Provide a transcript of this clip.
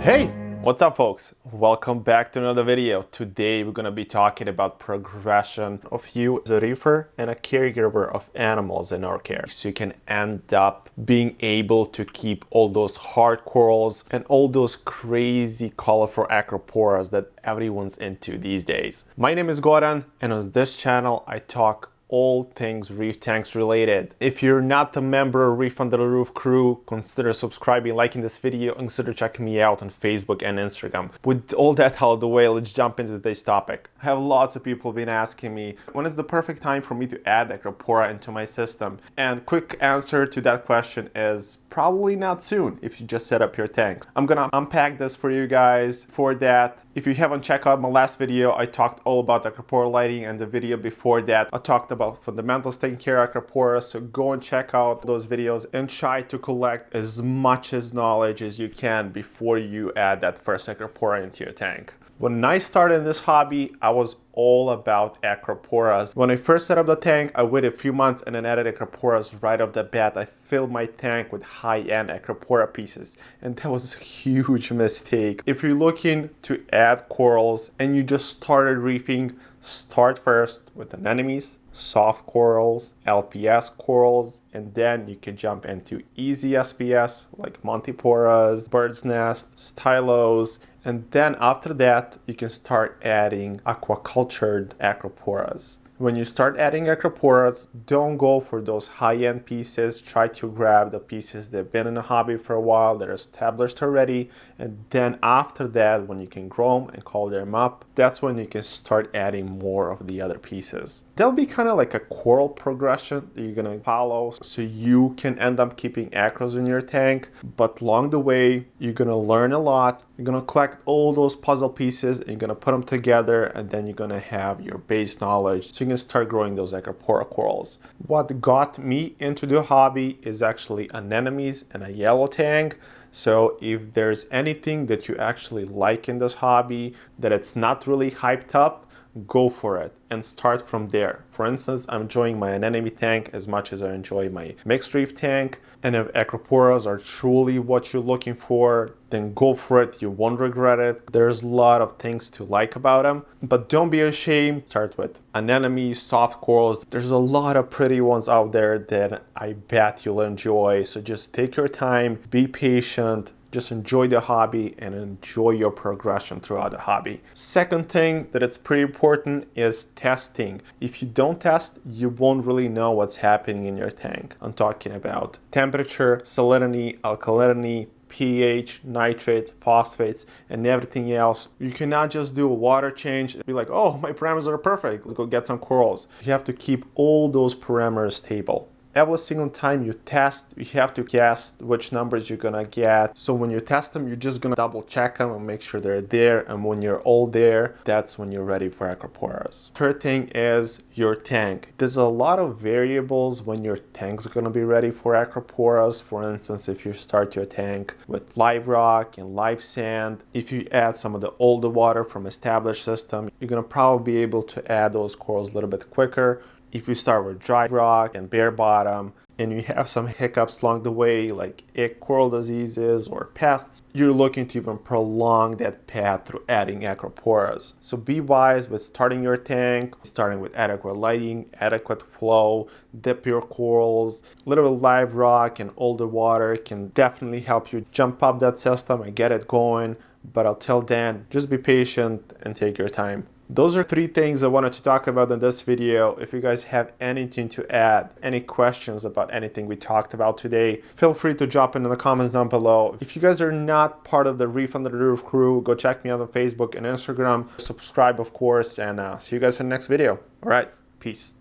Hey, what's up folks? Welcome back to another video. Today we're going to be talking about progression of you as a reefer and a caregiver of animals in our care. So you can end up being able to keep all those hard corals and all those crazy colorful acroporas that everyone's into these days. My name is Goran, and on this channel I talk all things reef tanks related. If you're not a member of Reef Under the Roof crew, consider subscribing, liking this video, and consider checking me out on Facebook and Instagram. With all that out of the way, let's jump into today's topic. I have lots of people been asking me when is the perfect time for me to add Acropora into my system, and quick answer to that question is probably not soon if you just set up your tanks. I'm gonna unpack this for you guys. For that, if you haven't checked out my last video, I talked all about Acropora lighting, and the video before that I talked about fundamentals taking care of Acropora, so go and check out those videos and try to collect as much knowledge as you can before you add that first Acropora into your tank. When I started in this hobby, I was all about Acroporas. When I first set up the tank, I waited a few months and then added Acroporas right off the bat. I filled my tank with high-end Acropora pieces, and that was a huge mistake. If you're looking to add corals and you just started reefing, start first with anemones, soft corals, LPS corals, and then you can jump into easy SPS like Montiporas, bird's nest, stylos, and then after that you can start adding aquacultured acroporas. When you start adding acroporas, don't go for those high-end pieces. Try to grab the pieces that have been in the hobby for a while, that are established already, and then after that, when you can grow them and call them up, that's when you can start adding more of the other pieces. That'll be kind of like a coral progression that you're gonna follow, so you can end up keeping acros in your tank, but along the way, you're gonna learn a lot. You're gonna collect all those puzzle pieces and you're gonna put them together, and then you're gonna have your base knowledge, so you can start growing those Acropora corals. What got me into the hobby is actually anemones and a yellow tank. So if there's anything that you actually like in this hobby that it's not really hyped up, go for it and start from there. For instance, I'm enjoying my anemone tank as much as I enjoy my mixed reef tank, and if Acroporas are truly what you're looking for, then go for it. You won't regret it. There's a lot of things to like about them, but don't be ashamed. Start with anemones, soft corals. There's a lot of pretty ones out there that I bet you'll enjoy, so just take your time, be patient, just enjoy the hobby and enjoy your progression throughout the hobby. Second thing that it's pretty important is testing. If you don't test, you won't really know what's happening in your tank. I'm talking about temperature, salinity, alkalinity, pH, nitrates, phosphates, and everything else. You cannot just do a water change and be like, oh, my parameters are perfect, let's go get some corals. You have to keep all those parameters stable. Every single time you test, you have to guess which numbers you're gonna get. So when you test them, you're just gonna double check them and make sure they're there. And when you're all there, that's when you're ready for Acroporas. Third thing is your tank. There's a lot of variables when your tank's gonna be ready for Acroporas. For instance, if you start your tank with live rock and live sand, if you add some of the older water from established system, you're gonna probably be able to add those corals a little bit quicker. If you start with dry rock and bare bottom and you have some hiccups along the way like egg coral diseases or pests, you're looking to even prolong that path through adding Acroporas. So be wise with starting your tank, starting with adequate lighting, adequate flow, dip your corals. A little bit of live rock and older water can definitely help you jump up that system and get it going. But until then, just be patient and take your time. Those are 3 things I wanted to talk about in this video. If you guys have anything to add, any questions about anything we talked about today, feel free to drop it in the comments down below. If you guys are not part of the Reef Under the Roof crew, go check me out on Facebook and Instagram. Subscribe, of course, and see you guys in the next video. All right, peace.